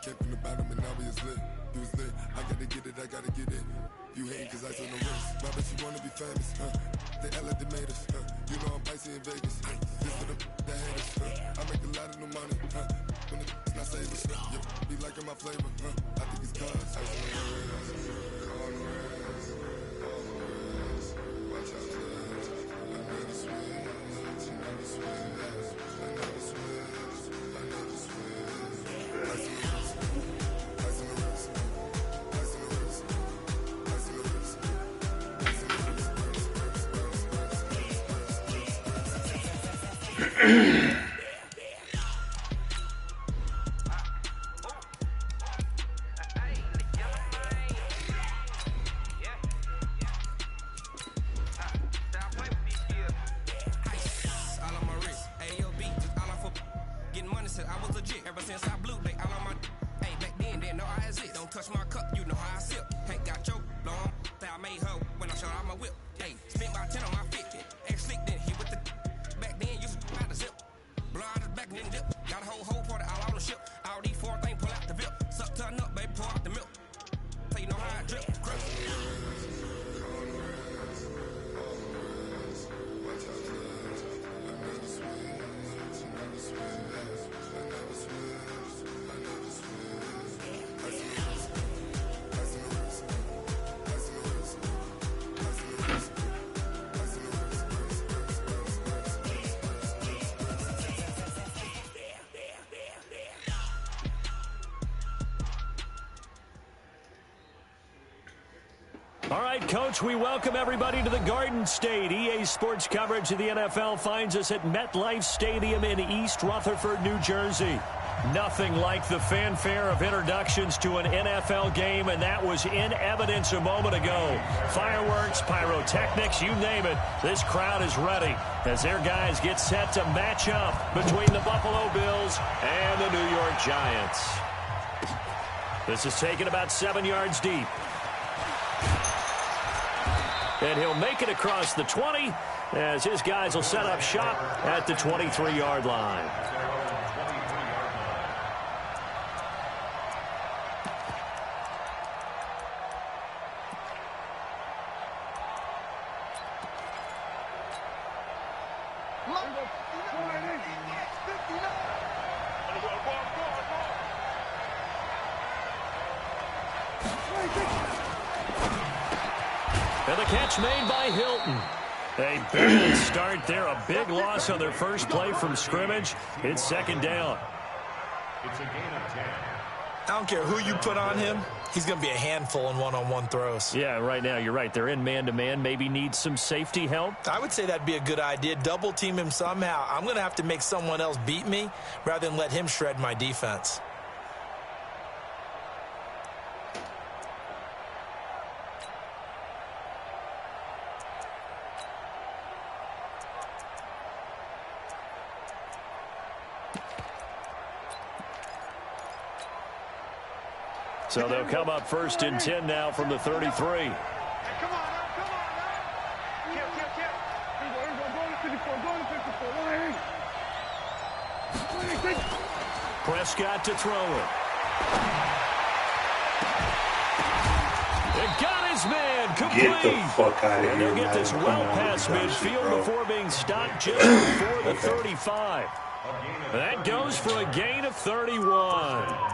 came from the bottom and now we is lit. You was lit, I gotta get it, I gotta get it. You hate cause ice on the wrist. Why bet you wanna be famous, They act like they made us, You know I'm icy in Vegas, This for the that hate us, I make a lot of new money, When the not save us, Be liking my flavor, I think it's cause ice on the wrist, on the wrist, on the wrist. Watch out, cuz I never switch, I never switch, I never switch, I never switch. Ice on the wrist, ice on the wrist, ice on the wrist, ice on the wrist, ice on the wrist. Touch my cup, you know how I sip. Hey, got your long, that I made her when I showed out my whip. Hey, spent my 10 on my 50. Ex slick then he with the back then used to out the zip. Blow out his back and then dip. Got a whole party all on the ship. All these four things pull out the VIP. Suck turn up, baby, pour out the milk. So you know how I drip. All right, Coach, we welcome everybody to the Garden State. EA Sports coverage of the NFL finds us at MetLife Stadium in East Rutherford, New Jersey. Nothing like the fanfare of introductions to an NFL game, and that was in evidence a moment ago. Fireworks, pyrotechnics, you name it. This crowd is ready as their guys get set to match up between the Buffalo Bills and the New York Giants. This is taken about 7 yards deep. And he'll make it across the 20 as his guys will set up shop at the 23-yard line. And the catch made by Hilton. A big start there, a big loss on their first play from scrimmage. It's second down. It's a gain of 10. I don't care who you put on him. He's going to be a handful in one-on-one throws. Yeah, right now, you're right. They're in man-to-man. Maybe need some safety help. I would say that'd be a good idea. Double team him somehow. I'm going to have to make someone else beat me rather than let him shred my defense. So they'll come up first and 10 now from the 33. Come on, come on. Kill. Prescott to throw it. It got his man complete. Get the fuck out of here. And they'll get this well past midfield before being stopped just before the 35. That goes for a gain of 31.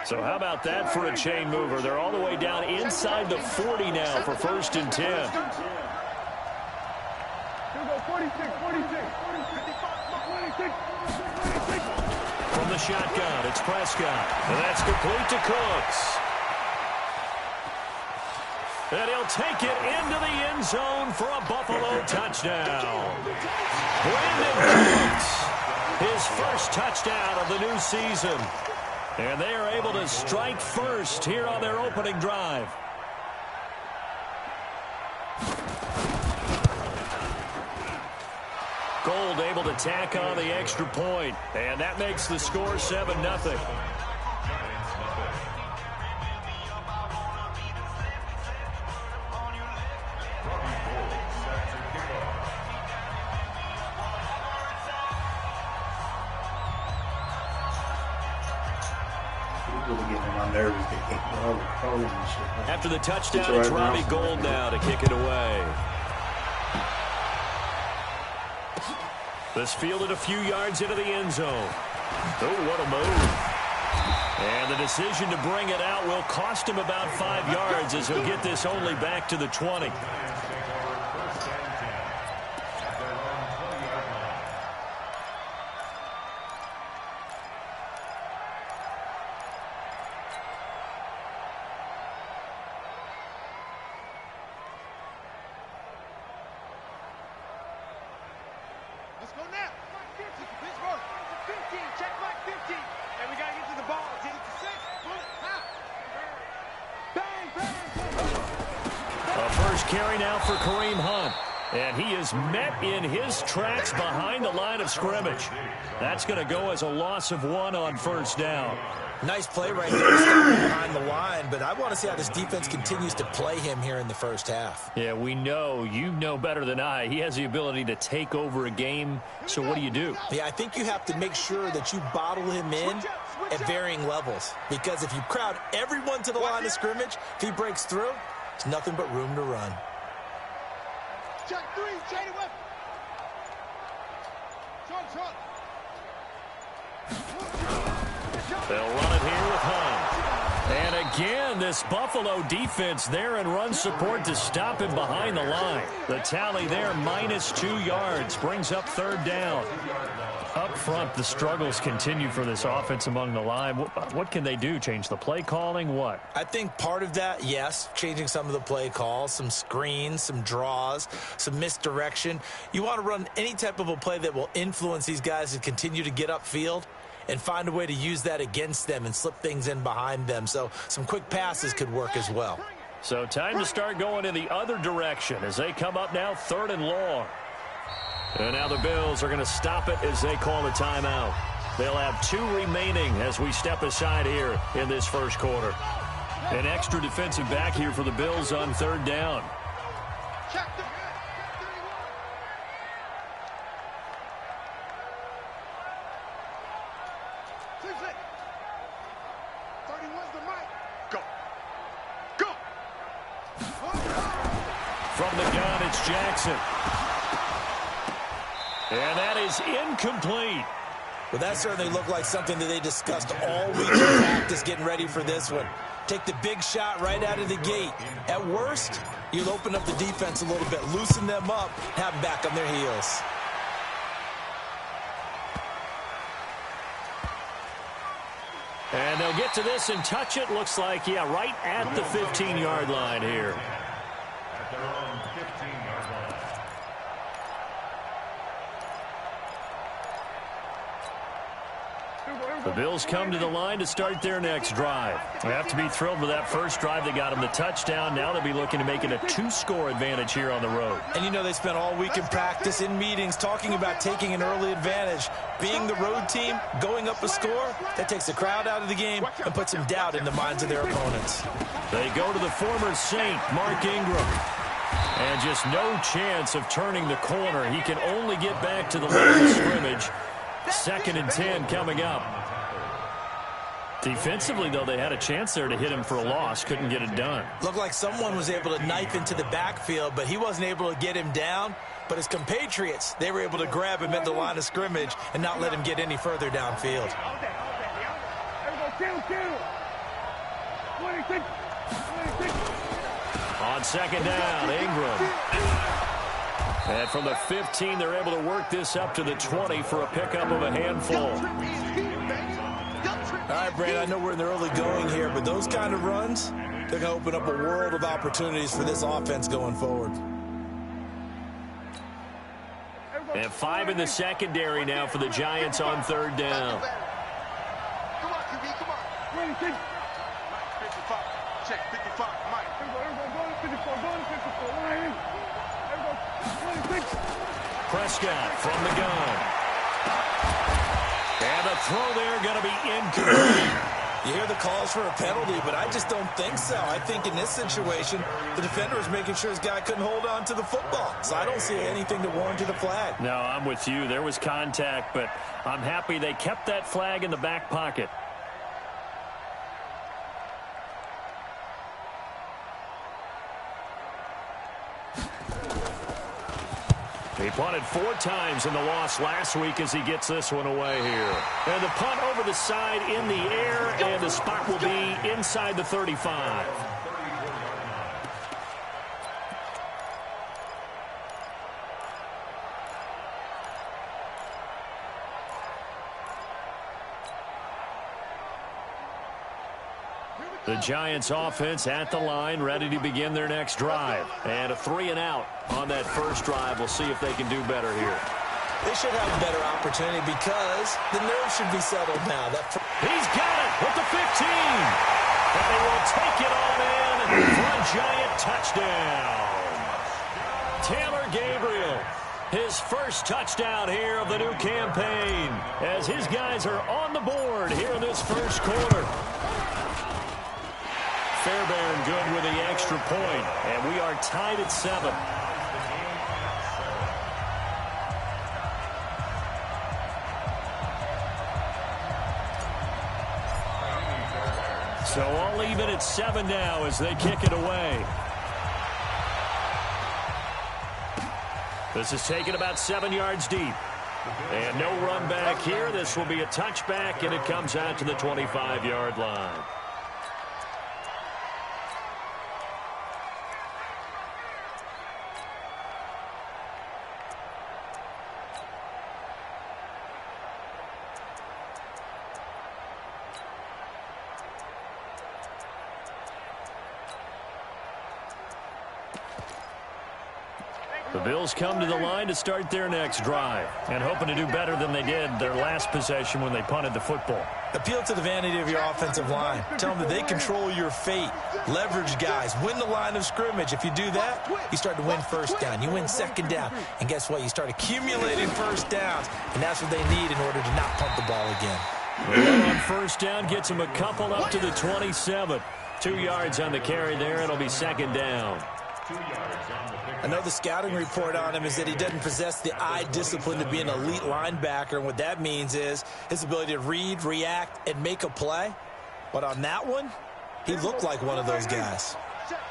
So how about that for a chain mover? They're all the way down inside the 40 now for first and 10. Here we go, 46. From the shotgun, it's Prescott. And that's complete to Cooks. And he'll take it into the end zone for a Buffalo touchdown. Brandon Cooks, his first touchdown of the new season. And they are able to strike first here on their opening drive. Gold able to tack on the extra point. And that makes the score 7-0. my nerves get kicked all the cold and shit. After the touchdown, it's Robbie Gould now to kick it away. This fielded a few yards into the end zone. Oh, what a move. And the decision to bring it out will cost him about 5 yards as he'll get this only back to the 20. Let's go now. Mike 50, Pittsburgh. 15, check Mike 50. And we got to get to the ball. Get it to 6. Pull it. Hop. Bang, bang, bang. A first carry now for Kareem Hunt. And he is met in his tracks behind the line of scrimmage. That's going to go as a loss of 1 on first down. Nice play right there to stop him behind the line, but I want to see how this defense continues to play him here in the first half. Yeah, we know. You know better than I. He has the ability to take over a game, so what do? Yeah, I think you have to make sure that you bottle him in at varying levels, because if you crowd everyone to the line of scrimmage, if he breaks through, it's nothing but room to run. Check 3, Shady Webb. Short. They'll run it here with Hunt. And again, this Buffalo defense there in run support to stop him behind the line. The tally there, -2 yards, brings up third down. Up front, the struggles continue for this offense among the line. What can they do? Change the play calling? What? I think part of that, yes, changing some of the play calls, some screens, some draws, some misdirection. You want to run any type of a play that will influence these guys to continue to get upfield and find a way to use that against them and slip things in behind them. So some quick passes could work as well. So time to start going in the other direction as they come up now 3rd and long. And now the Bills are going to stop it as they call a timeout. They'll have 2 remaining as we step aside here in this first quarter. An extra defensive back here for the Bills on 3rd down. Check the 31's the mic. Go. From the gun, it's Jackson. And that is incomplete. Well, that certainly looked like something that they discussed all week in practice getting ready for this one. Take the big shot right out of the gate. At worst, you'll open up the defense a little bit, loosen them up, have them back on their heels. And they'll get to this and touch it. Looks like, yeah, right at the 15-yard line here. At their own 15-yard line. The Bills come to the line to start their next drive. They have to be thrilled with that first drive that got them the touchdown. Now they'll be looking to make it a 2-score advantage here on the road. And you know they spent all week in practice, in meetings, talking about taking an early advantage. Being the road team, going up a score, that takes the crowd out of the game and puts some doubt in the minds of their opponents. They go to the former Saint, Mark Ingram. And just no chance of turning the corner. He can only get back to the line of scrimmage. 2nd and 10 coming up. Defensively, though, they had a chance there to hit him for a loss. Couldn't get it done. Looked like someone was able to knife into the backfield, but he wasn't able to get him down. But his compatriots, they were able to grab him at the line of scrimmage and not let him get any further downfield. On 2nd down, Ingram. And from the 15, they're able to work this up to the 20 for a pickup of a handful. All right, Brad, I know we're in the early going here, but those kind of runs, they're going to open up a world of opportunities for this offense going forward. And 5 in the secondary now for the Giants on 3rd down. Come on, QB, come on. 55. Check 55. Mike. Prescott from the gun. And the throw there going to be incomplete. You hear the calls for a penalty, but I just don't think so. I think in this situation, the defender was making sure his guy couldn't hold on to the football. So I don't see anything to warrant a flag. No, I'm with you. There was contact, but I'm happy they kept that flag in the back pocket. He punted 4 times in the loss last week as he gets this one away here. And the punt over the side in the air, and the spot will be inside the 35. The Giants offense at the line, ready to begin their next drive. And a 3-and-out on that first drive. We'll see if they can do better here. They should have a better opportunity because the nerves should be settled now. He's got it with the 15. And they will take it on in for a Giant touchdown. Taylor Gabriel, his first touchdown here of the new campaign, as his guys are on the board here in this first quarter. Fairbairn good with the extra point, and we are tied at 7. So all even at 7 now as they kick it away. This is taken about 7 yards deep. And no run back here. This will be a touchback, and it comes out to the 25-yard line. The Bills come to the line to start their next drive and hoping to do better than they did their last possession when they punted the football. Appeal to the vanity of your offensive line. Tell them that they control your fate. Leverage guys. Win the line of scrimmage. If you do that, you start to win first down. You win second down. And guess what? You start accumulating first downs. And that's what they need in order to not punt the ball again. Well, on first down, gets them a couple up to the 27. 2 yards on the carry there. It'll be second down. I know the scouting report on him is that he doesn't possess the eye discipline to be an elite linebacker. And what that means is his ability to read, react, and make a play. But on that one, he looked like one of those guys.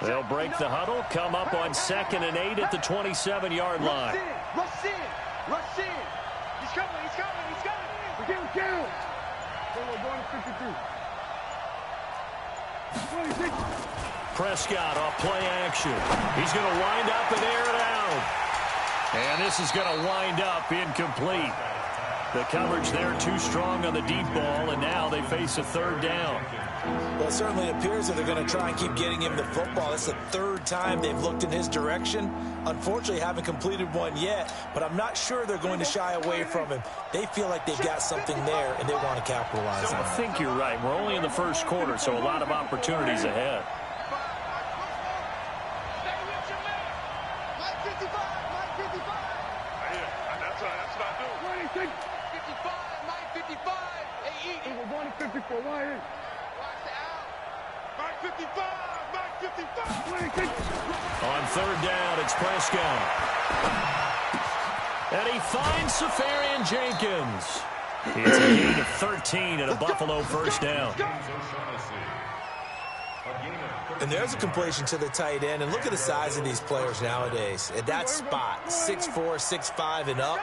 They'll break the huddle, come up on 2nd and 8 at the 27-yard line. Rush in. Rush in. He's coming. He's coming. He's coming. We're getting killed. We're going to 52. 26. Prescott off play action. He's going to wind up and air it out. And this is going to wind up incomplete. The coverage there too strong on the deep ball, and now they face a third down. Well, it certainly appears that they're going to try and keep getting him the football. That's the 3rd time they've looked in his direction. Unfortunately, haven't completed one yet, but I'm not sure they're going to shy away from him. They feel like they've got something there, and they want to capitalize on it. I think you're right. We're only in the first quarter, so a lot of opportunities ahead. On third down, it's Prescott. And he finds Safarian Jenkins. It's a gain of 13 and a Buffalo first down. And there's a completion to the tight end. And look at the size of these players nowadays. At that spot, 6'4", 6'5", and up.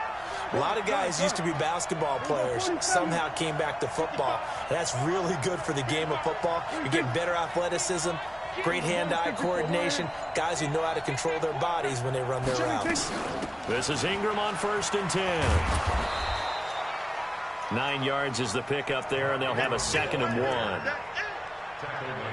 A lot of guys used to be basketball players, somehow came back to football. And that's really good for the game of football. You're getting better athleticism, great hand-eye coordination, guys who know how to control their bodies when they run their routes. This is Ingram on 1st and 10. 9 yards is the pickup there, and they'll have a 2nd and 1.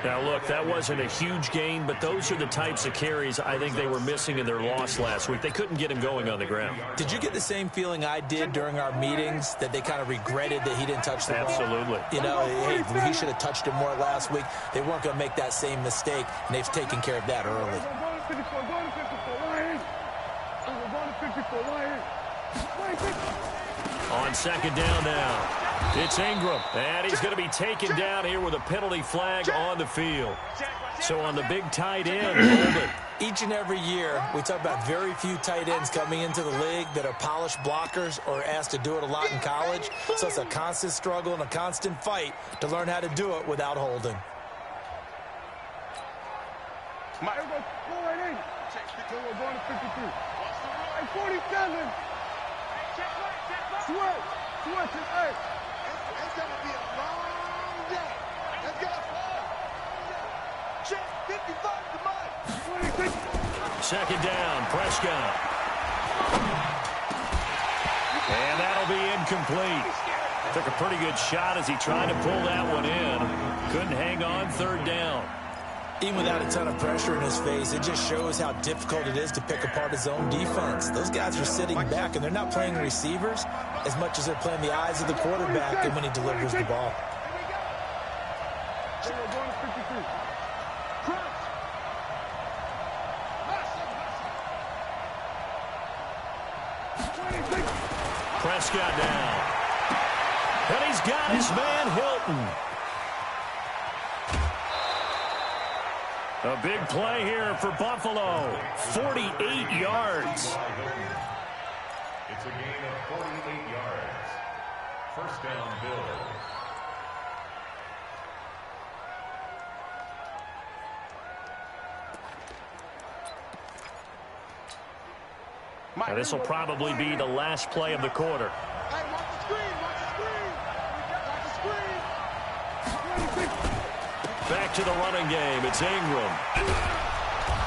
Now, look, that wasn't a huge gain, but those are the types of carries I think they were missing in their loss last week. They couldn't get him going on the ground. Did you get the same feeling I did during our meetings, that they kind of regretted that he didn't touch the ball? Absolutely. You know, hey, he should have touched it more last week. They weren't going to make that same mistake, and they've taken care of that early. On 2nd down now, it's Ingram, and he's going to be taken down here with a penalty flag on the field. So on the big tight end, hold it. Each and every year, we talk about very few tight ends coming into the league that are polished blockers or asked to do it a lot in college. So it's a constant struggle and a constant fight to learn how to do it without holding. Mike. Go right in. Check. We're going to 53. Hey, 47. Check right. Switch. Hey. It's going to be a long day. Let's go. Check. 55 to Mike. 26. Second down, Prescott. And that'll be incomplete. Took a pretty good shot as he tried to pull that one in. Couldn't hang on, third down. Even without a ton of pressure in his face, it just shows how difficult it is to pick apart his own defense. Those guys are sitting back, and they're not playing receivers as much as they're playing the eyes of the quarterback and when he delivers the ball. Prescott down. And he's got his man Hilton. A big play here for Buffalo. 48 yards. It's a gain of 48 yards. First down, Bills. Now, this will probably be the last play of the quarter. Hey, watch the screen. Back to the running game. It's Ingram.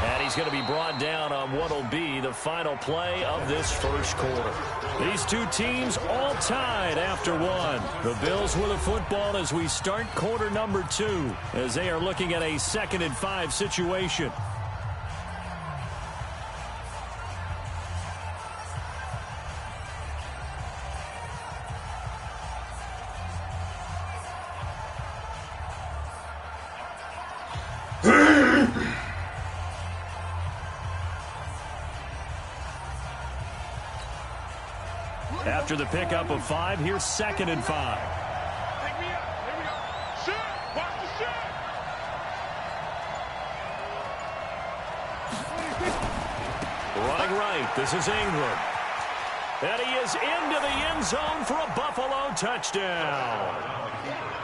And he's going to be brought down on what will be the final play of this first quarter. These two teams all tied after one. The Bills with the football as we start quarter number 2, as they are looking at a 2nd and 5 situation. After the pickup of 5, here's 2nd and 5. Take me up. Here we go. Shot. Watch the shot. Running right. This is Ingram. And he is into the end zone for a Buffalo touchdown.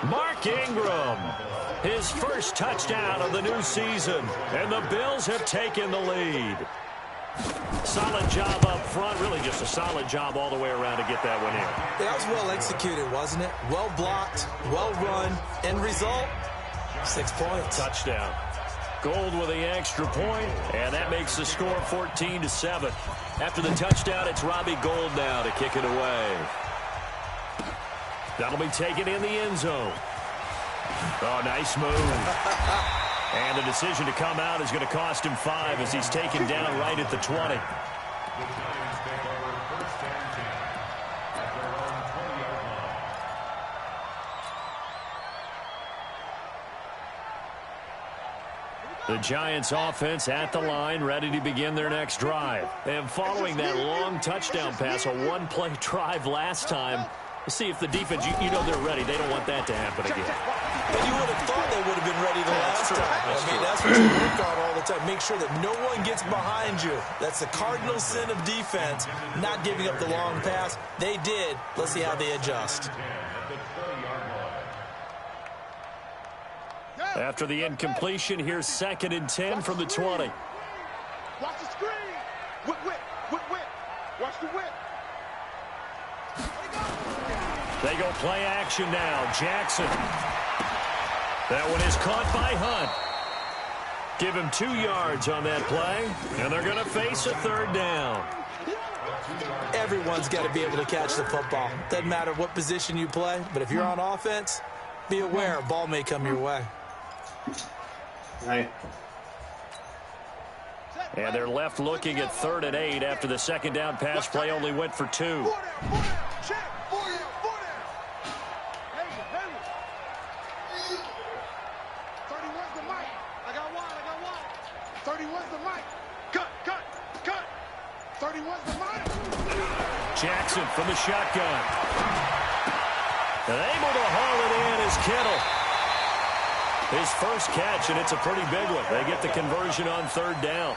Mark Ingram, his first touchdown of the new season. And the Bills have taken the lead. Solid job up front. Really just a solid job all the way around to get that one in. That was well executed, wasn't it? Well blocked, well run. End result, 6 points. Touchdown. Gold with the extra point, and that makes the score 14-7. After the touchdown, it's Robbie Gould now to kick it away. That'll be taken in the end zone. Oh, nice move. And the decision to come out is going to cost him 5 as he's taken down right at the 20. The Giants take over first and 10 at their own 20-yard line. The Giants offense at the line, ready to begin their next drive. And following that long touchdown pass, a one-play drive last time, we'll see if the defense, you know they're ready. They don't want that to happen again. But you would have thought they would have been ready the last time. I mean, that's what you work on all the time. Make sure that no one gets behind you. That's the cardinal sin of defense, not giving up the long pass. They did. Let's see how they adjust. After the incompletion, here's 2nd and 10 from the 20. Watch the screen. Whip. Watch the whip. They go play action now. Jackson. That one is caught by Hunt. Give him 2 yards on that play, and they're going to face a 3rd down. Everyone's got to be able to catch the football. Doesn't matter what position you play, but if you're on offense, be aware a ball may come your way. Right. And they're left looking at 3rd and 8 after the 2nd down pass play only went for 2. Jackson from the shotgun. And able to haul it in is Kittle. His first catch, and it's a pretty big one. They get the conversion on 3rd down.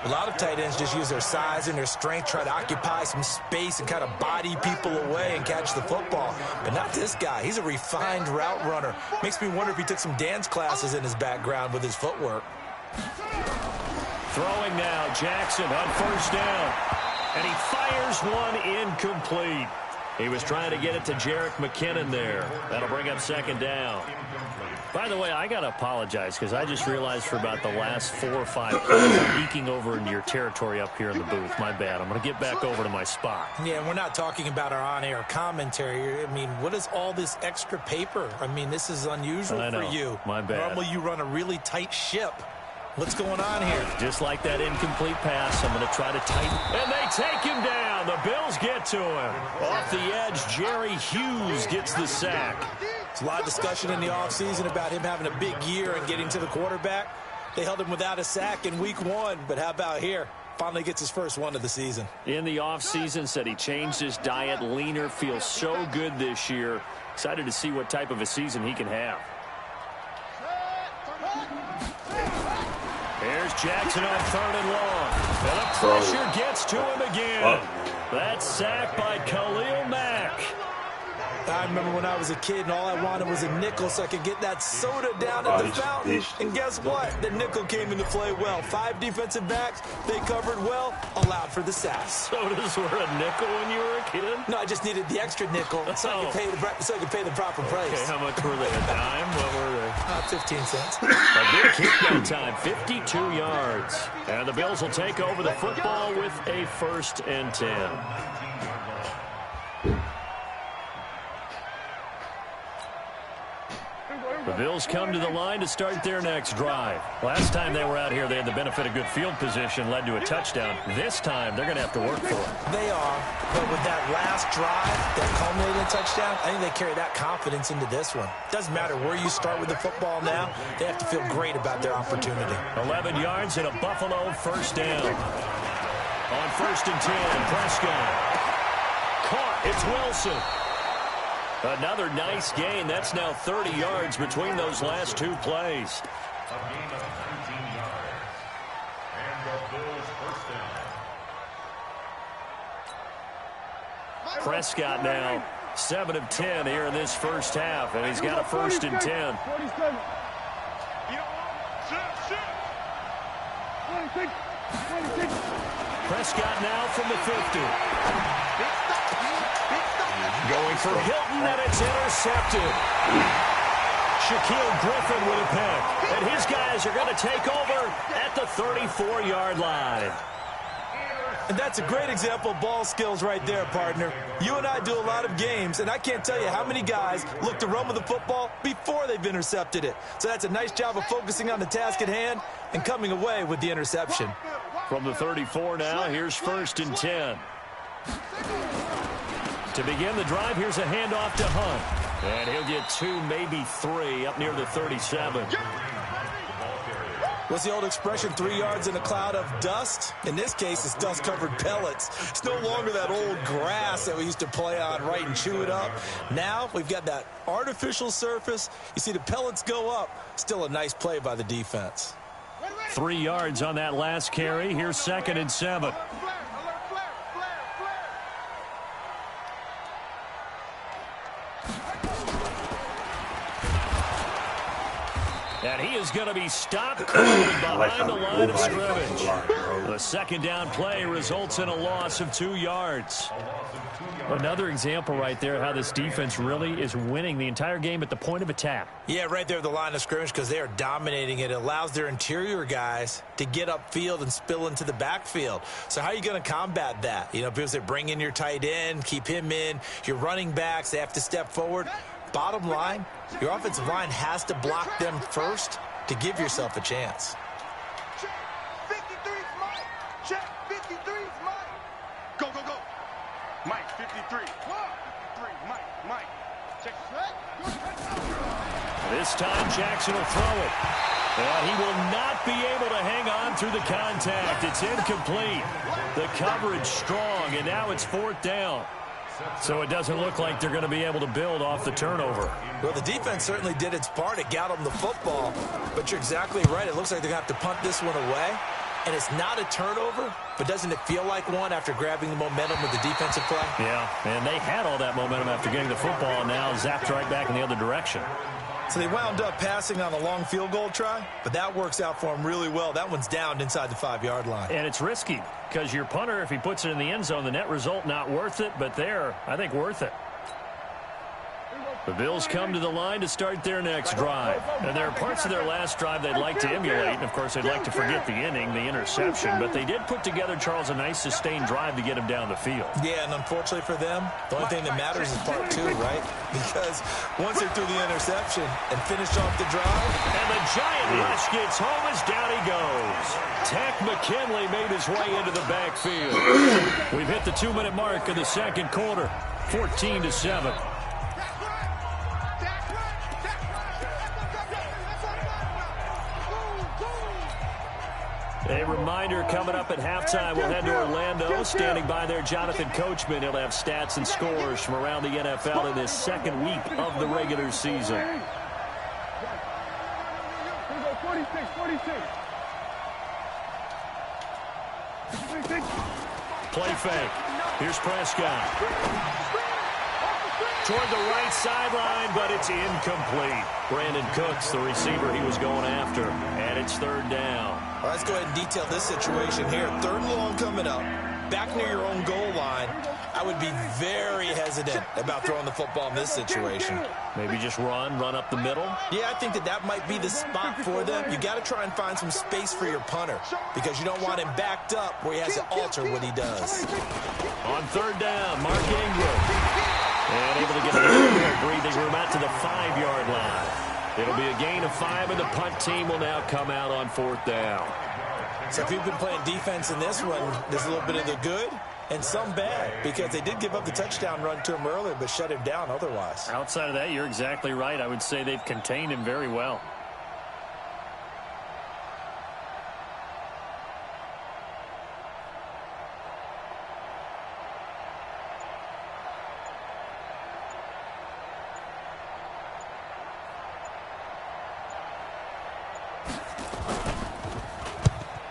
A lot of tight ends just use their size and their strength, try to occupy some space and kind of body people away and catch the football. But not this guy. He's a refined route runner. Makes me wonder if he took some dance classes in his background with his footwork. Throwing now, Jackson on first down. And he fires one incomplete. He was trying to get it to Jerick McKinnon there. That'll bring up second down. By the way, I got to apologize because I just realized for about the last 4 or 5 plays I'm eking over into your territory up here in the booth. My bad. I'm going to get back over to my spot. Yeah, and we're not talking about our on-air commentary. I mean, what is all this extra paper? I mean, this is unusual for you. My bad. Normally you run a really tight ship. What's going on here? Just like that incomplete pass, I'm going to try to tighten. And they take him down. The Bills get to him. Off the edge, Jerry Hughes gets the sack. There's a lot of discussion in the offseason about him having a big year and getting to the quarterback. They held him without a sack in week 1, but how about here? Finally gets his first one of the season. In the offseason, said he changed his diet, leaner, feels so good this year. Excited to see what type of a season he can have. Here's Jackson on 3rd and long. And the pressure gets to him again. That sack by Khalil Mack. I remember when I was a kid and all I wanted was a nickel so I could get that soda down at the fountain. And guess what? The nickel came into play well. 5 defensive backs, they covered well, allowed for the sack. Sodas were a nickel when you were a kid? No, I just needed the extra nickel so I could pay the proper price. Okay, how much were they? A dime? What were they? 15 cents. A big kick that time, 52 yards. And the Bills will take over the football with a 1st and 10. The Bills come to the line to start their next drive. Last time they were out here, they had the benefit of good field position, led to a touchdown. This time, they're going to have to work for it. They are, but with that last drive, that culminating touchdown, I think they carry that confidence into this one. Doesn't matter where you start with the football now, they have to feel great about their opportunity. 11 yards and a Buffalo 1st down. On 1st and 10, Prescott. Caught, it's Wilson. Another nice gain. That's now 30 yards between those last 2 plays. A gain of 19 yards. And the Bills 1st down. Prescott now 7 of 10 here in this first half, and he's got a 1st and 10. Prescott now from the 50. Going for Hilton, and it's intercepted. Shaquille Griffin with a pick. And his guys are going to take over at the 34-yard line. And that's a great example of ball skills right there, partner. You and I do a lot of games, and I can't tell you how many guys look to run with the football before they've intercepted it. So that's a nice job of focusing on the task at hand and coming away with the interception. From the 34 now, here's 1st and 10. To begin the drive, here's a handoff to Hunt. And he'll get 2, maybe 3, up near the 37. What's the old expression, 3 yards in a cloud of dust? In this case, it's dust-covered pellets. It's no longer that old grass that we used to play on, right, and chew it up. Now we've got that artificial surface. You see the pellets go up. Still a nice play by the defense. 3 yards on that last carry. Here's 2nd and 7. And he is going to be stopped behind the line of scrimmage. The 2nd down play results in a loss of 2 yards. Another example right there how this defense really is winning the entire game at the point of attack. Yeah, right there at the line of scrimmage because they are dominating it. It allows their interior guys to get upfield and spill into the backfield. So how are you going to combat that? You know, because they bring in your tight end, keep him in. Your running backs, they have to step forward. Bottom line, your offensive line has to block them first to give yourself a chance. Check, 53's Mike. Check, 53's Mike. Go, go, go. Mike, 53. 53, Mike. Check. This time Jackson will throw it. And he will not be able to hang on through the contact. It's incomplete. The coverage strong, and now it's 4th down. So it doesn't look like they're going to be able to build off the turnover. Well, the defense certainly did its part. It got them the football. But you're exactly right. It looks like they're going to have to punt this one away. and it's not a turnover, but doesn't it feel like one after grabbing the momentum with the defensive play? Yeah, and they had all that momentum after getting the football, and now zapped right back in the other direction. So they wound up passing on a long field goal try, but that works out for them really well. That one's down inside the 5-yard line. And it's risky because your punter, if he puts it in the end zone, the net result not worth it, but there, I think worth it. The Bills come to the line to start their next drive. And there are parts of their last drive they'd like to emulate. And, of course, they'd like to forget the inning, the interception. But they did put together, Charles, a nice sustained drive to get him down the field. Yeah, and unfortunately for them, the only thing that matters is part 2, right? Because once they threw the interception and finished off the drive. And the giant rush gets home as down he goes. Tech McKinley made his way into the backfield. We've hit the 2-minute mark of the second quarter, 14-7. A reminder coming up at halftime, we'll head to Orlando. Standing by there, Jonathan Coachman. He'll have stats and scores from around the NFL in this second week of the regular season. 46. Play fake. Here's Prescott. Toward the right sideline, but it's incomplete. Brandon Cooks, the receiver he was going after. And it's third down. All right, let's go ahead and detail this situation here. 3rd and long coming up. Back near your own goal line. I would be very hesitant about throwing the football in this situation. Maybe just run up the middle? Yeah, I think that might be the spot for them. You got to try and find some space for your punter because you don't want him backed up where he has to alter what he does. On 3rd down, Mark Ingram. And able to get a little more breathing room out to the 5-yard line. It'll be a gain of 5, and the punt team will now come out on 4th down. So if you've been playing defense in this one, there's a little bit of the good and some bad because they did give up the touchdown run to him earlier but shut him down otherwise. Outside of that, you're exactly right. I would say they've contained him very well.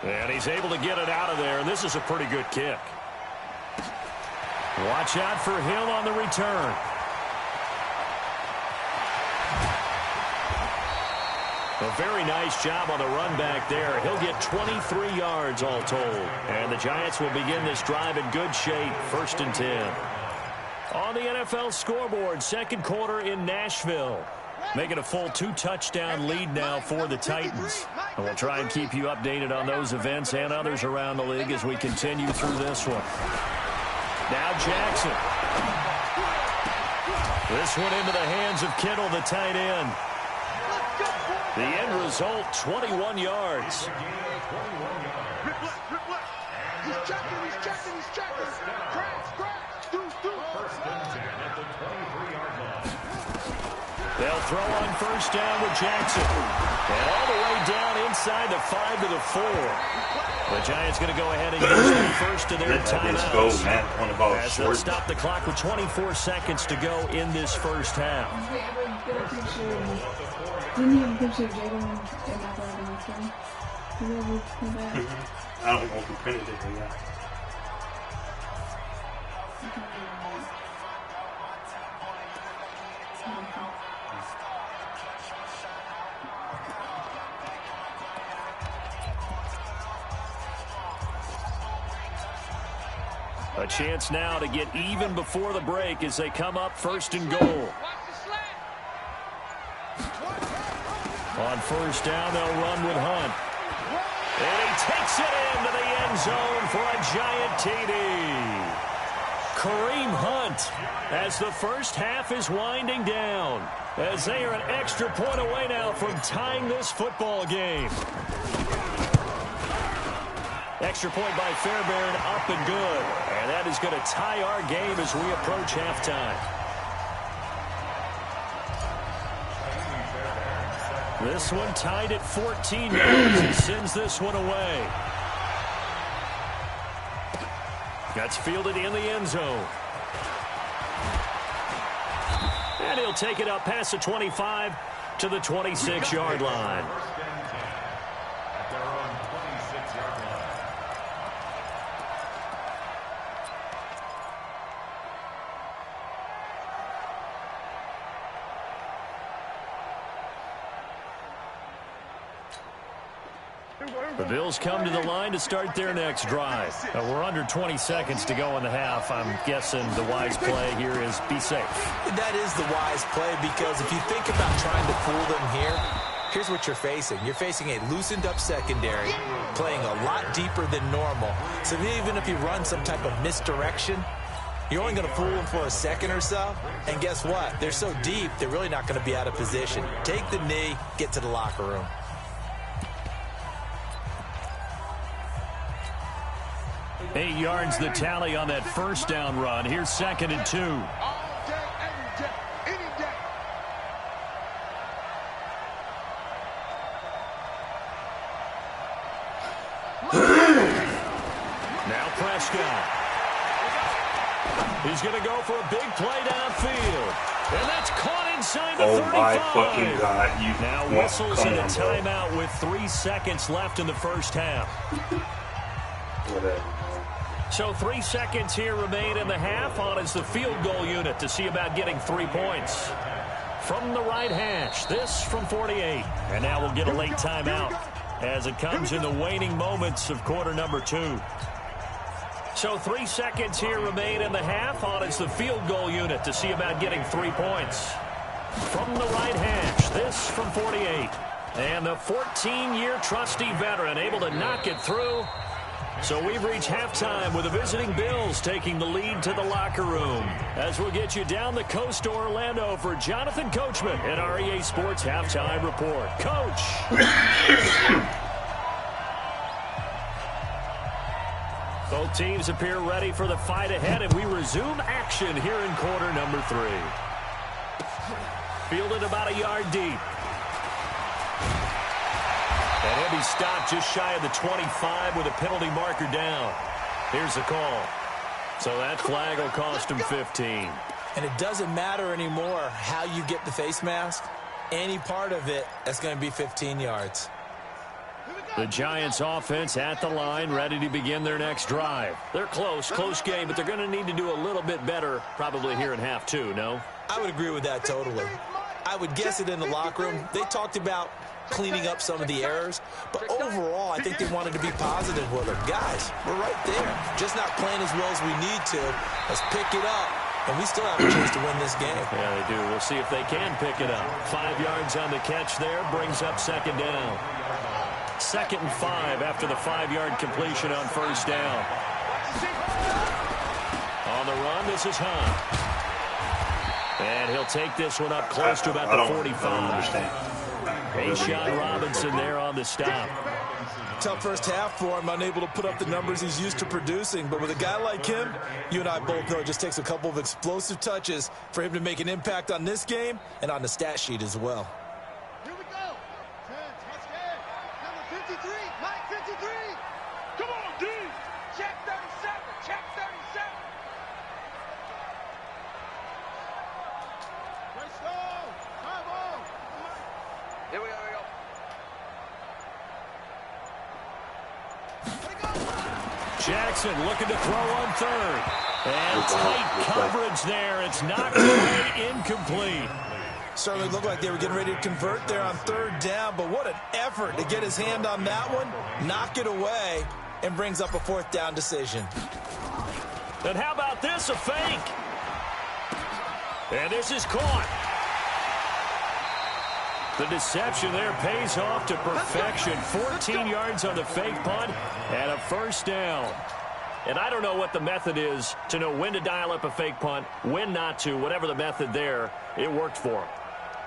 And he's able to get it out of there, and this is a pretty good kick. Watch out for Hill on the return. A very nice job on the run back there. He'll get 23 yards all told. And the Giants will begin this drive in good shape, 1st and 10. On the NFL scoreboard, second quarter in Nashville. Making a full 2-touchdown lead now for the Titans. And we'll try and keep you updated on those events and others around the league as we continue through this one. Now Jackson. This one into the hands of Kittle, the tight end. The end result, 21 yards. He's checking. Crash. Do. 1st and 10 at the 23-yard line. They'll throw on 1st down with Jackson. And all the way down inside the 5 to the 4. The Giants going to go ahead and use the first of their timeouts. As they'll stop the clock with 24 seconds to go in this first half. Didn't you have a picture of Jada in that phone? I don't know if we printed it or not. A chance now to get even before the break as they come up 1st and goal. On 1st down, they'll run with Hunt. And he takes it into the end zone for a giant TD. Kareem Hunt, as the first half is winding down, as they are an extra point away now from tying this football game. Extra point by Fairbairn, up and good. And that is going to tie our game as we approach halftime. This one tied at 14 yards. He sends this one away. That's fielded in the end zone. And he'll take it up past the 25 to the 26-yard line. The Bills come to the line to start their next drive. We're under 20 seconds to go in the half. I'm guessing the wise play here is be safe. That is the wise play, because if you think about trying to fool them here, here's what you're facing. You're facing a loosened-up secondary, playing a lot deeper than normal. So even if you run some type of misdirection, you're only going to fool them for a second or so. And guess what? They're so deep, they're really not going to be out of position. Take the knee, get to the locker room. Eight yards the tally on that first down run. Here's 2nd and 2. All day, every day, any day. Now Prescott. He's going to go for a big play downfield. And that's caught inside the 35. Oh, my fucking God. You now whistles in a timeout with 3 seconds left in the first half. Whatever. So 3 seconds here remain in the half. On is the field goal unit to see about getting 3 points. From the right hash, this from 48. And now we'll get a late timeout as it comes in the waning moments of quarter number 2. So 3 seconds here remain in the half. On is the field goal unit to see about getting 3 points. From the right hash, this from 48. And the 14-year trusty veteran able to knock it through. So we've reached halftime with the visiting Bills taking the lead to the locker room. As we'll get you down the coast to Orlando for Jonathan Coachman in our EA Sports Halftime Report. Coach! Both teams appear ready for the fight ahead, and we resume action here in quarter number 3. Fielded about a yard deep. And he'll be stopped just shy of the 25 with a penalty marker down. Here's the call. So that flag will cost him 15. And it doesn't matter anymore how you get the face mask. Any part of it, that's going to be 15 yards. The Giants offense at the line, ready to begin their next drive. They're close game, but they're going to need to do a little bit better probably here in half 2, no? I would agree with that totally. I would guess it in the locker room. They talked about cleaning up some of the errors, but overall, I think they wanted to be positive with them. Guys, we're right there. Just not playing as well as we need to. Let's pick it up, and we still have a chance to win this game. Yeah, they do. We'll see if they can pick it up. 5 yards on the catch there, brings up 2nd down. 2nd and 5 after the 5-yard completion on first down. On the run, this is Hunt. And he'll take this one up close to about the 45. I don't understand. Sean Robinson there on the stop. Tough first half for him, unable to put up the numbers he's used to producing. But with a guy like him, you and I both know it just takes a couple of explosive touches for him to make an impact on this game and on the stat sheet as well. Here we go. 10, touchdown. Number 53, Mike 53. Come on, D. Check 37, check 37. Great stall. Time on. Here we go, Jackson looking to throw on 3rd. And tight coverage there. It's knocked away, incomplete. Certainly looked like they were getting ready to convert there on 3rd down, but what an effort to get his hand on that one, knock it away, and brings up a 4th down decision. And how about this, a fake? And this is caught. The deception there pays off to perfection. 14 yards on the fake punt and a first down. And I don't know what the method is to know when to dial up a fake punt, when not to, whatever the method there, it worked for him.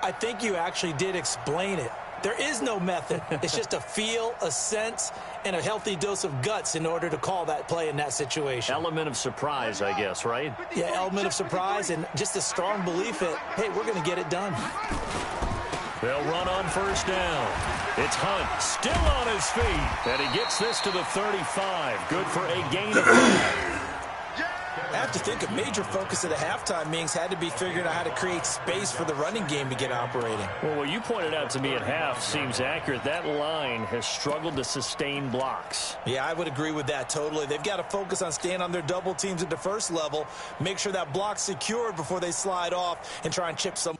I think you actually did explain it. There is no method. It's just a feel, a sense, and a healthy dose of guts in order to call that play in that situation. Element of surprise, I guess, right? Yeah, element of surprise and just a strong belief that, hey, we're going to get it done. They'll run on first down. It's Hunt still on his feet. And he gets this to the 35. Good for a gain of 5. I have to think a major focus of the halftime meetings had to be figuring out how to create space for the running game to get operating. Well, what you pointed out to me at half seems accurate. That line has struggled to sustain blocks. Yeah, I would agree with that totally. They've got to focus on staying on their double teams at the first level, make sure that block's secured before they slide off and try and chip some.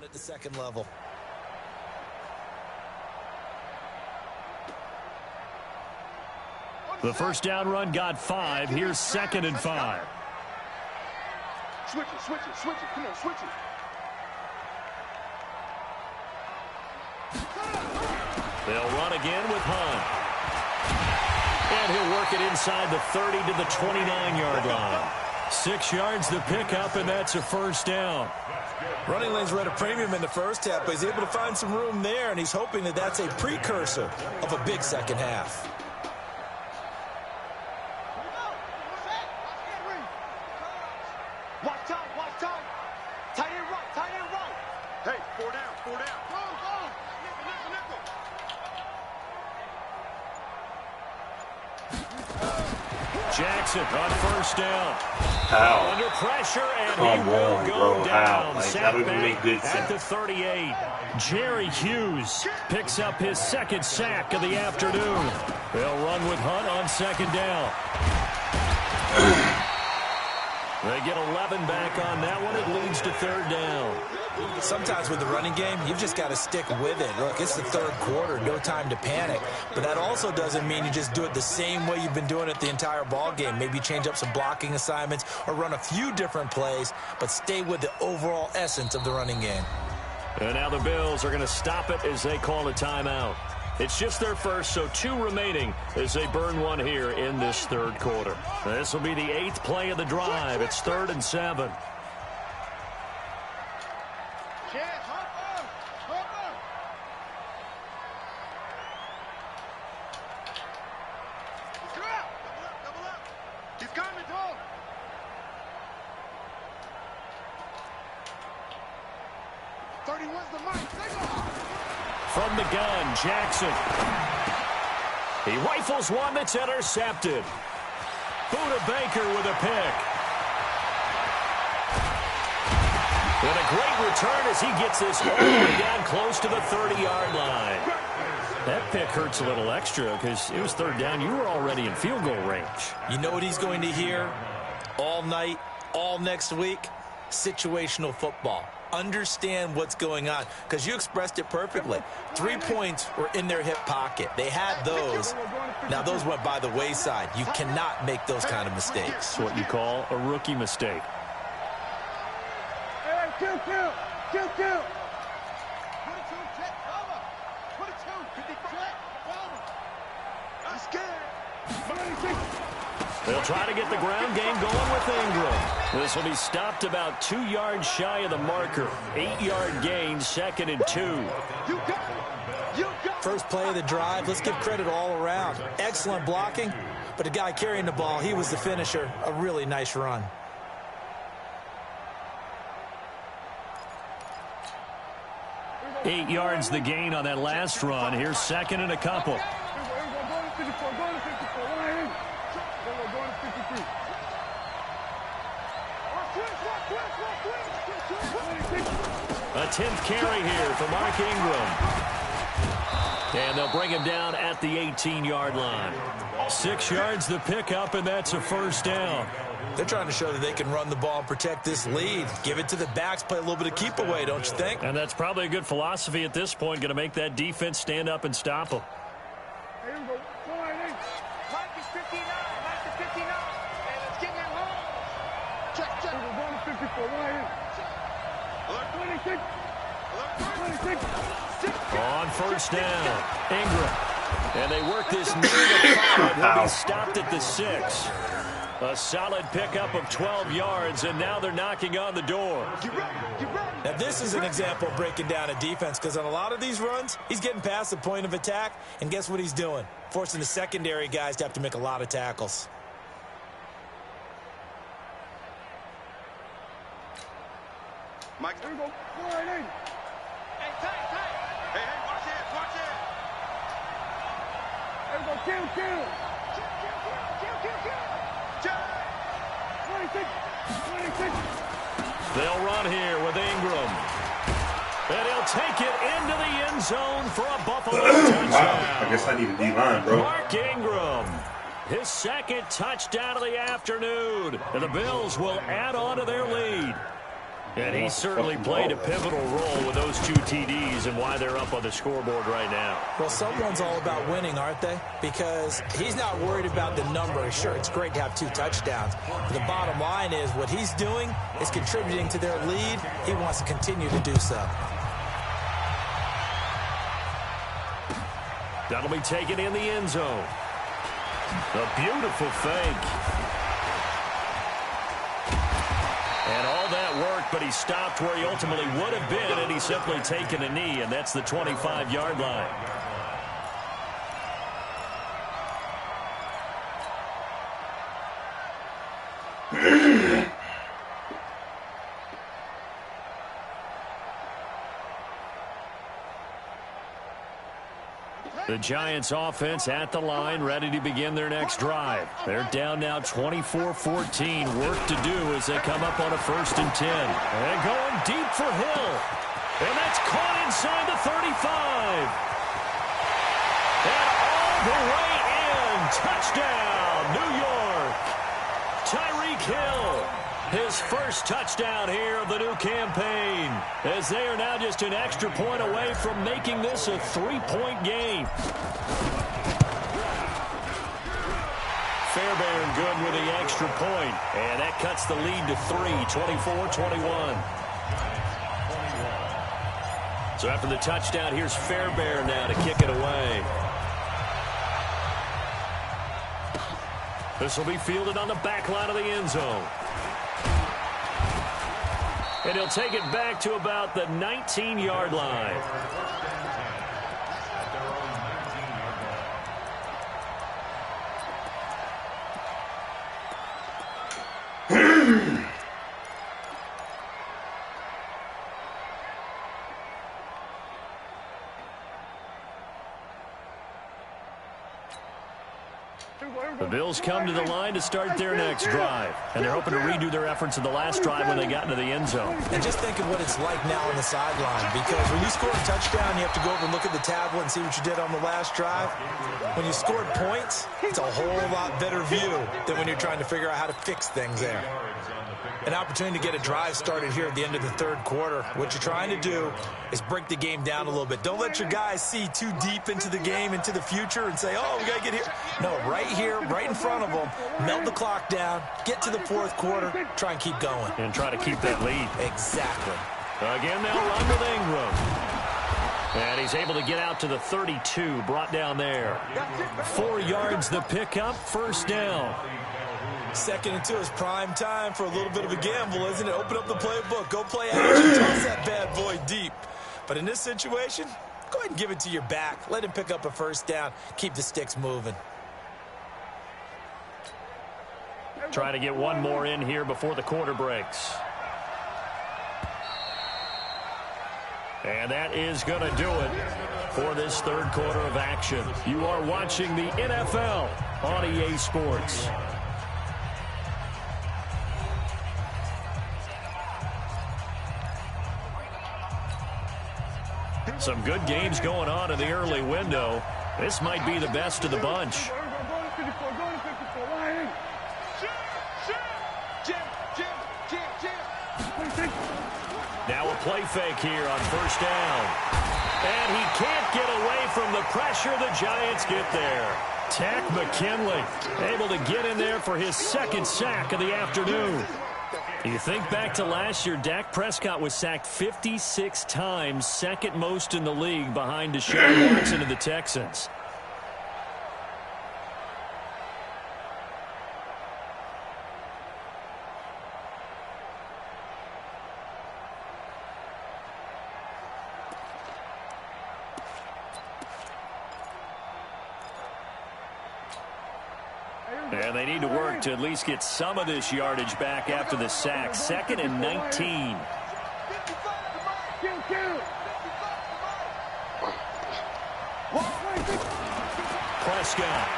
At the second level. The first down run got 5. Here's 2nd and 5. Switch it, switch it, switch it. Come on, switch it. They'll run again with Hunt. And he'll work it inside the 30 to the 29-yard line. 6 yards the pickup, and that's a first down. Running lanes were at a premium in the first half, but he's able to find some room there, and he's hoping that that's a precursor of a big second half. Watch time, watch time. Tight end right, tight end right. Hey, 4 down, 4 down. Go, go. Nickel. Jackson on first down. How? Under pressure, and Come he will on, go bro. down. How? Like, Sacked that would back make good at sense. the 38. Jerry Hughes picks up his 2nd sack of the afternoon. They'll run with Hunt on 2nd down. They get 11 back on that one. It leads to 3rd down. Sometimes with the running game, you've just got to stick with it. Look, it's the 3rd quarter, no time to panic. But that also doesn't mean you just do it the same way you've been doing it the entire ball game. Maybe change up some blocking assignments or run a few different plays, but stay with the overall essence of the running game. And now the Bills are going to stop it as they call a timeout. It's just their first, so 2 remaining as they burn one here in this 3rd quarter. This will be the 8th play of the drive. It's 3rd and 7. He's coming, dog. From the gun, Jackson. He rifles one that's intercepted. Buda Baker with a pick. And a great return as he gets this all the way down close to the 30-yard line. That pick hurts a little extra because it was 3rd down. You were already in field goal range. You know what he's going to hear all night, all next week? Situational football. Understand what's going on, because you expressed it perfectly. 3 points were in their hip pocket. They had those. Now, those went by the wayside. You cannot make those kind of mistakes. It's what you call a rookie mistake. Hey, kill. 22, check, cover. 22, 50, check, cover. I'm scared. 26. They'll try to get the ground game going with Ingram. This will be stopped about 2 yards shy of the marker. 8-yard gain, 2nd and 2. You got it. You got it. First play of the drive, let's give credit all around. Excellent blocking, but the guy carrying the ball, he was the finisher. A really nice run. Eight yards the gain on that last run. Here's 2nd and a couple. A 10th carry here for Mark Ingram. And they'll bring him down at the 18-yard line. 6 yards the pickup, and that's a first down. They're trying to show that they can run the ball and protect this lead. Give it to the backs, play a little bit of keep away, don't you think? And that's probably a good philosophy at this point, going to make that defense stand up and stop them. Here we go. Mike is 59. Mike is 59. And it's getting it long. Check. We're going to 54. Alert 26. Alert 26. On first down, Ingram. And they work this near the 5. He'll be stopped at the 6. A solid pickup of 12 yards, and now they're knocking on the door. Now, this is an example of breaking down a defense, because on a lot of these runs, he's getting past the point of attack, and guess what he's doing? Forcing the secondary guys to have to make a lot of tackles. Mike, here we go. Hey, tight. Hey, watch it. Here we go. Kill. Kill. 26. They'll run here with Ingram. And he'll take it into the end zone for a Buffalo touchdown. Wow, I guess I need a D-line, bro. Mark Ingram, his second touchdown of the afternoon. And the Bills will add on to their lead. And he certainly played a pivotal role with those 2 TDs and why they're up on the scoreboard right now. Well, someone's all about winning, aren't they? Because he's not worried about the number. Sure, it's great to have 2 touchdowns. But the bottom line is what he's doing is contributing to their lead. He wants to continue to do so. That'll be taken in the end zone. A beautiful fake. And all that worked, but he stopped where he ultimately would have been, and he's simply taken a knee, and that's the 25-yard line. The Giants offense at the line, ready to begin their next drive. They're down now 24-14. Work to do as they come up on a 1st and 10. And going deep for Hill. And that's caught inside the 35. And all the way in. Touchdown, New York. Tyreek Hill. His first touchdown here of the new campaign, as they are now just an extra point away from making this a 3-point game. Fairbairn good with the extra point, and that cuts the lead to 3, 24-21. So after the touchdown, here's Fairbairn now to kick it away. This will be fielded on the back line of the end zone. And he'll take it back to about the 19-yard line. The Bills come to the line to start their next drive. And they're hoping to redo their efforts in the last drive when they got into the end zone. And just think of what it's like now on the sideline. Because when you score a touchdown, you have to go over and look at the tablet and see what you did on the last drive. When you scored points, it's a whole lot better view than when you're trying to figure out how to fix things there. An opportunity to get a drive started here at the end of the 3rd quarter. What you're trying to do is break the game down a little bit. Don't let your guys see too deep into the game, into the future, and say, oh, we got to get here. No, right here, right in front of them, melt the clock down, get to the 4th quarter, try and keep going. And try to keep that lead. Exactly. Again, they'll run with Ingram. And he's able to get out to the 32, brought down there. 4 yards the pickup, 1st down. 2nd and 2 is prime time for a little bit of a gamble, isn't it? Open up the playbook. Go play action. Toss that bad boy deep. But in this situation, go ahead and give it to your back. Let him pick up a 1st down. Keep the sticks moving. Try to get one more in here before the quarter breaks. And that is going to do it for this 3rd quarter of action. You are watching the NFL on EA Sports. Some good games going on in the early window. This might be the best of the bunch. Now a play fake here on 1st down. And he can't get away from the pressure. The Giants get there. Takk McKinley able to get in there for his 2nd sack of the afternoon. You think back to last year, Dak Prescott was sacked 56 times, 2nd most in the league behind Deshaun Watson of the Texans. And they need to work to at least get some of this yardage back after the sack. 2nd and 19. Prescott.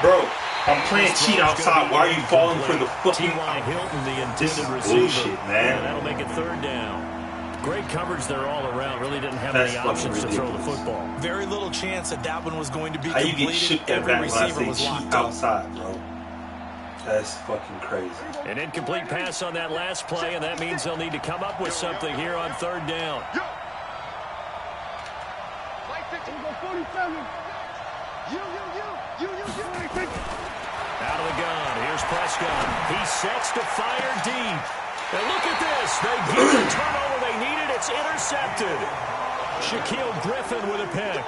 Bro, I'm playing cheat outside. Why are you falling for the fucking... T.Y. Hilton, the This intended is receiver. bullshit, man. And that'll make it third down. Great coverage there all around. Really didn't have any options to throw the football. Very little chance that that one was going to be How you completed. get shook that Every back when I receiver say was cheat locked up. outside, bro? That's fucking crazy. An incomplete pass on that last play, and that means they'll need to come up with something here on third down. Out of the gun. Here's Prescott. He sets to fire deep. And look at this. They get the turnover they needed. It's intercepted. Shaquille Griffin with a pick.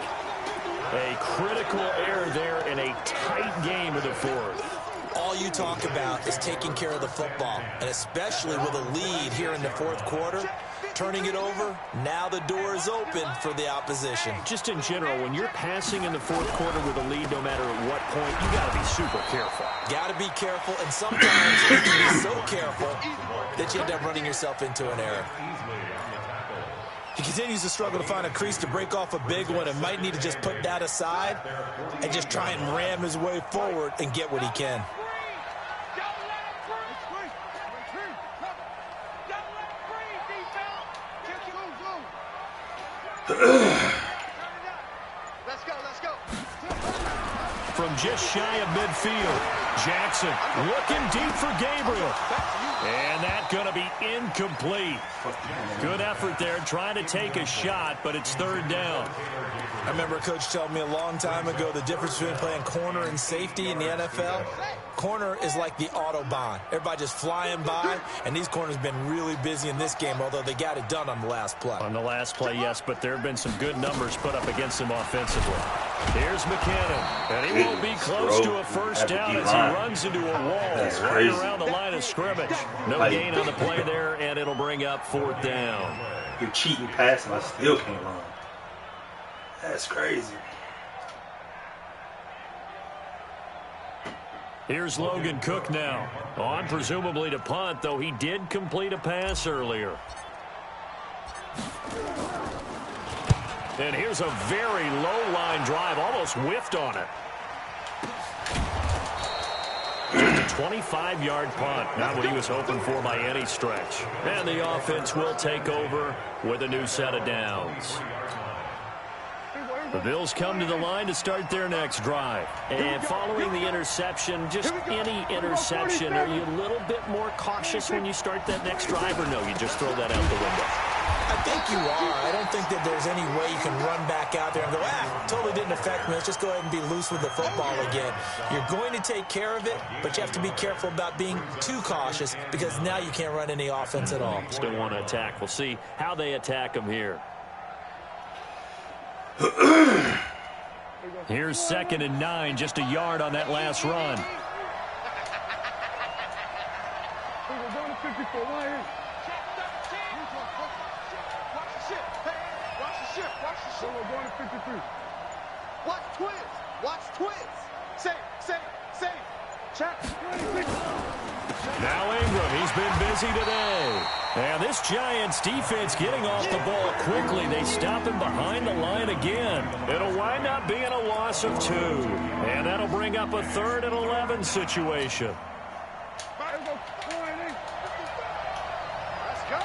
A critical error there in a tight game of the fourth. All you talk about is taking care of the football, and especially with a lead here in the fourth quarter, turning it over, now the door is open for the opposition. Just in general, when you're passing in the fourth quarter with a lead, no matter at what point, you got to be super careful. Got to be careful, and sometimes you can be so careful that you end up running yourself into an error. He continues to struggle to find a crease to break off a big one and might need to just put that aside and just try and ram his way forward and get what he can. Let's go. From just shy of midfield, Jackson looking deep for Gabriel. And that's going to be incomplete. Good effort there, trying to take a shot, but it's third down. I remember a coach telling me a long time ago the difference between playing corner and safety in the NFL. Corner is like the Autobahn. Everybody just flying by, and these corners have been really busy in this game, although they got it done on the last play. On the last play, yes, but there have been some good numbers put up against him offensively. Here's McKinnon, and he won't be close to a first down as he runs into a wall right around the line of scrimmage. No gain on the play there, and it'll bring up fourth down. You're cheating passing, I still can't run. That's crazy. Here's Logan Cook now. On presumably to punt, though he did complete a pass earlier. And here's a very low line drive, almost whiffed on it. Just a 25-yard punt, not what he was hoping for by any stretch. And the offense will take over with a new set of downs. The Bills come to the line to start their next drive. And following the interception, just any interception, are you a little bit more cautious when you start that next drive, or no, you just throw that out the window? I think you are. I don't think that there's any way you can run back out there and go, totally didn't affect me. Let's just go ahead and be loose with the football again. You're going to take care of it, but you have to be careful about being too cautious because now you can't run any offense at all. Still want to attack. We'll see how they attack them here. Here's 2nd and 9, just a yard on that last run. Watch twins. Save. Check. Now Ingram, he's been busy today. And this Giants defense getting off the ball quickly. They stop him behind the line again. It'll wind up being a loss of 2. And that'll bring up a 3rd and 11 situation. Let's go.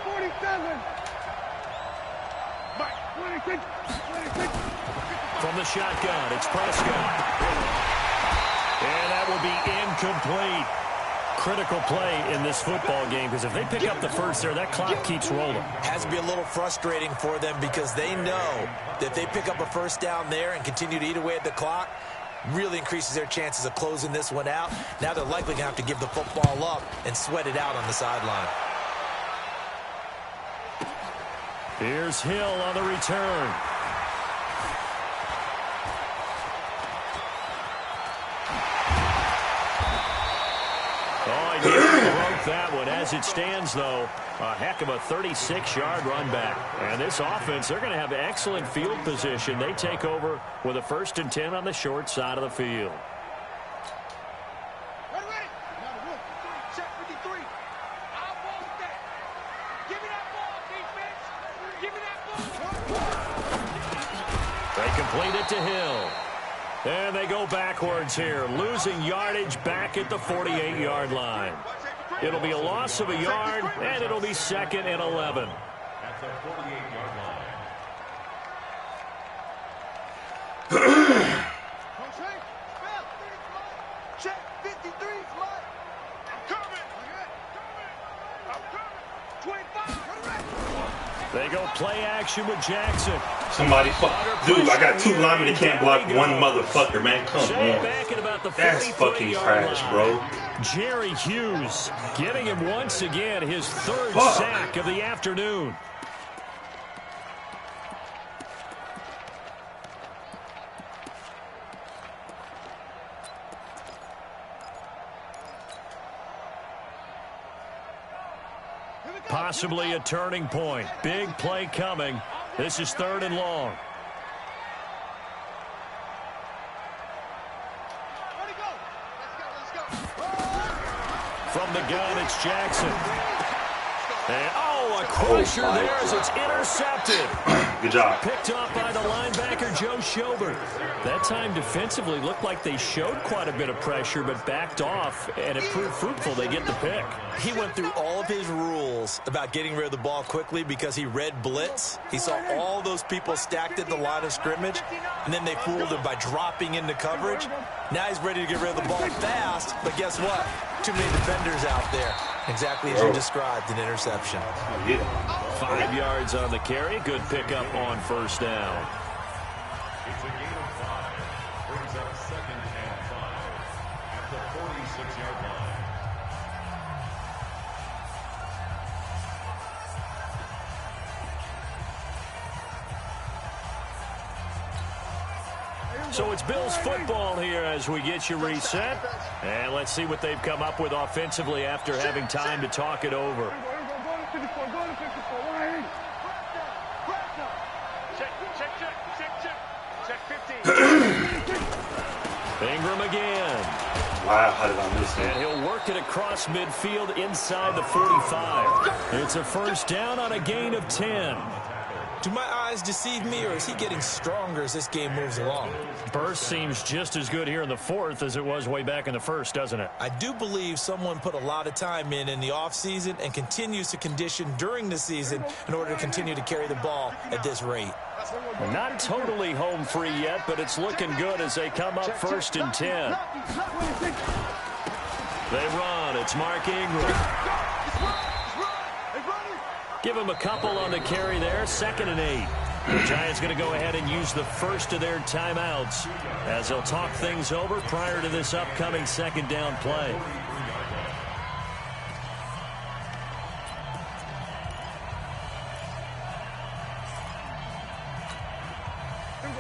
47. From the shotgun, it's Prescott. And that will be incomplete. Critical play in this football game because if they pick up the first there, that clock keeps rolling. Has to be a little frustrating for them because they know that if they pick up a first down there and continue to eat away at the clock, really increases their chances of closing this one out. Now they're likely going to have to give the football up and sweat it out on the sideline. Here's Hill on the return. Oh, he broke that one. As it stands, though, a heck of a 36-yard run back. And this offense, they're going to have excellent field position. They take over with a 1st and 10 on the short side of the field. Ready. Check 53. I want that. Give me that ball, defense. Give me that ball. They complete it to Hill. And they go backwards here, losing yardage back at the 48-yard line. It'll be a loss of a yard, and it'll be 2nd and 11. At the 48-yard line. Check 53 is mine. I'm coming. 25. They go play action with Jackson. Somebody fuck. Dude, I got 2 linemen that can't block one motherfucker, man. Come on. That's fucking trash, bro. Jerry Hughes getting him once again his 3rd sack of the afternoon. Possibly a turning point. Big play coming. This is 3rd and long. From the gun, it's Jackson. And, a crusher there as it's intercepted. Good job. Picked off by the linebacker, Joe Schobert. That time defensively looked like they showed quite a bit of pressure, but backed off, and it proved fruitful. They get the pick. He went through all of his rules about getting rid of the ball quickly because he read blitz. He saw all those people stacked at the line of scrimmage, and then they fooled him by dropping into coverage. Now he's ready to get rid of the ball fast, but guess what? Too many defenders out there. Exactly as you described, an interception. 5 yards on the carry. Good pickup on 1st down. It's a gain of 5. Brings up 2nd and 5 at the 46-yard line. So it's Bills football here as we get you reset. And let's see what they've come up with offensively after having time to talk it over. Ingram again. Wow, how did I miss that? And he'll work it across midfield inside the 45. It's a 1st down on a gain of 10. Do my eyes deceive me, or is he getting stronger as this game moves along? Burst seems just as good here in the 4th as it was way back in the 1st, doesn't it? I do believe someone put a lot of time in the offseason and continues to condition during the season in order to continue to carry the ball at this rate. Not totally home free yet, but it's looking good as they come up 1st and 10. They run. It's Mark Ingram. Give him a couple on the carry there. 2nd and 8. The Giants going to go ahead and use the 1st of their timeouts as they'll talk things over prior to this upcoming 2nd down play.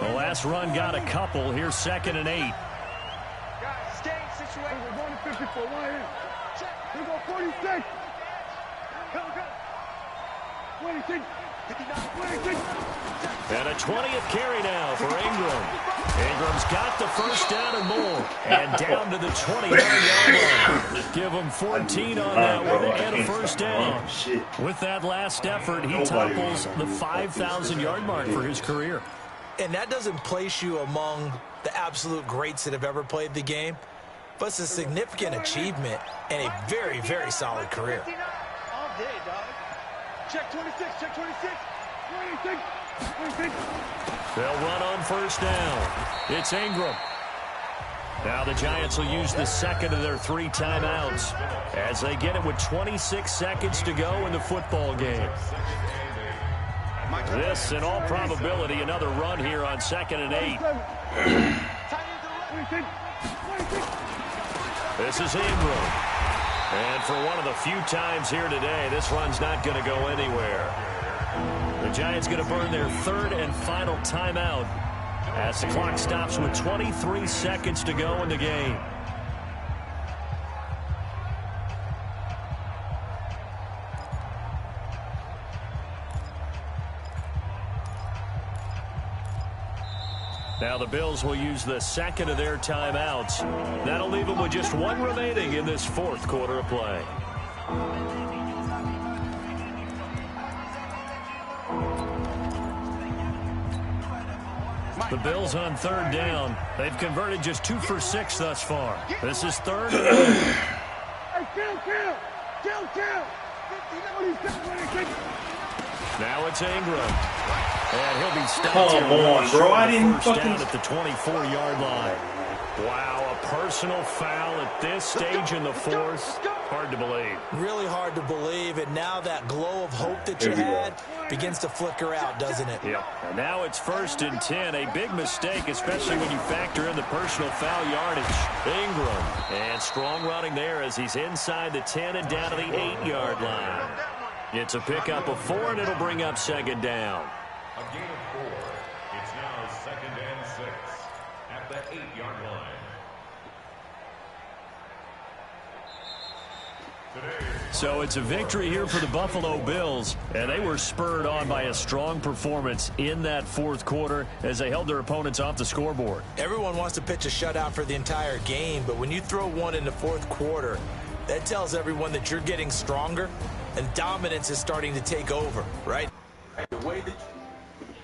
The last run got a couple. Here's 2nd and 8. Guys, stay situated. We're going to 54. Right here. Check. Here we go. 46. Go. 26. 59. And a 20th carry now for Ingram. Ingram's got the 1st down and more. And down to the 29-yard line. Give him 14 on that one and a 1st down. With that last effort, he topples the 5,000-yard mark for his career. And that doesn't place you among the absolute greats that have ever played the game, but it's a significant achievement and a very, very solid career. All day, dog. Check 26, check 26. 26. They'll run on 1st down. It's Ingram. Now the Giants will use the 2nd of their 3 timeouts as they get it with 26 seconds to go in the football game. This, in all probability, another run here on 2nd and 8. This is Ingram. And for one of the few times here today, this run's not going to go anywhere. The Giants going to burn their 3rd and final timeout as the clock stops with 23 seconds to go in the game. Now the Bills will use the 2nd of their timeouts. That'll leave them with just 1 remaining in this 4th quarter of play. The Bills on third down. They've converted just 2 for 6 thus far. This is third. Now it's Ingram. And he'll be stopped. Come on, bro. I didn't fucking... down at the 24-yard line. Wow, a personal foul at this stage in the fourth. Hard to believe. Really hard to believe, and now that glow of hope that you had begins to flicker out, doesn't it? Yep. And now it's 1st and 10. A big mistake, especially when you factor in the personal foul yardage. Ingram. And strong running there as he's inside the 10 and down to the 8-yard line. It's a pickup of 4, and it'll bring up 2nd down. A gain of 4. It's now 2nd and 6 at the 8-yard line. So it's a victory here for the Buffalo Bills, and they were spurred on by a strong performance in that fourth quarter as they held their opponents off the scoreboard. Everyone wants to pitch a shutout for the entire game, but when you throw one in the fourth quarter, that tells everyone that you're getting stronger and dominance is starting to take over, right? The way that